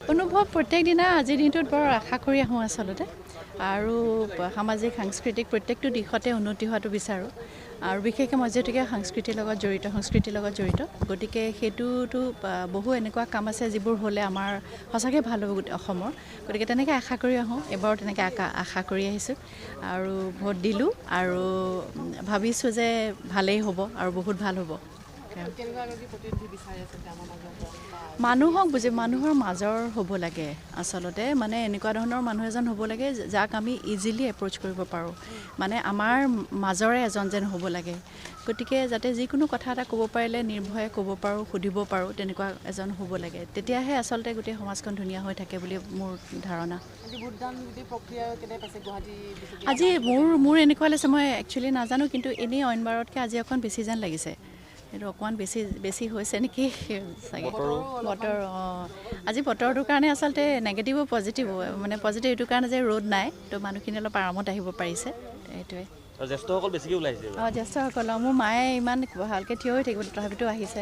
অনুভৱ প্ৰত্যেক দিনা আজিৰ দিনটোত বৰ আশা কৰি আহোঁ আচলতে আৰু সামাজিক সাংস্কৃতিক প্ৰত্যেকটো দিশতে উন্নতি হোৱাটো বিচাৰোঁ আৰু বিশেষকৈ মই যিহেতুকে সংস্কৃতিৰ লগত জড়িত গতিকে সেইটোতো বহু এনেকুৱা কাম আছে যিবোৰ হ'লে আমাৰ সঁচাকৈ ভাল হ'ব অসমৰ গতিকে তেনেকৈ আশা কৰি আহোঁ এবাৰো তেনেকৈ আশা কৰি আহিছোঁ আৰু ভোট দিলোঁ আৰু ভাবিছোঁ যে ভালেই হ'ব আৰু বহুত ভাল হ'ব মানুহৰ মাজৰ হ'ব লাগে আচলতে মানে এনেকুৱা ধৰণৰ মানুহ এজন হ'ব লাগে যাক আমি ইজিলি এপ্ৰ'চ কৰিব পাৰোঁ মানে আমাৰ মাজৰে এজন যেন হ'ব লাগে গতিকে যাতে যিকোনো কথা এটা ক'ব পাৰিলে নিৰ্ভয়ে ক'ব পাৰোঁ সুধিব পাৰোঁ তেনেকুৱা এজন হ'ব লাগে তেতিয়াহে আচলতে গোটেই সমাজখন ধুনীয়া হৈ থাকে বুলি মোৰ ধাৰণা আজি মোৰ এনেকুৱা লাগিছে মই একচুৱেলি নাজানো কিন্তু এনেই অইন বাৰতকৈ আজি অকণ বেছি যেন লাগিছে এইটো অকণমান বেছি হৈছে নেকি চাগে বতৰ আজি বতৰটোৰ কাৰণে আচলতে নেগেটিভো পজিটিভো মানে পজিটিভ এইটো কাৰণে যে ৰ'দ নাই তো মানুহখিনি অলপ আৰামত আহিব পাৰিছে সেইটোৱে জ্যেষ্ঠসকল মোৰ মায়ে ইমান ভালকৈ থিয় হৈ থাকিব তথাপিতো আহিছে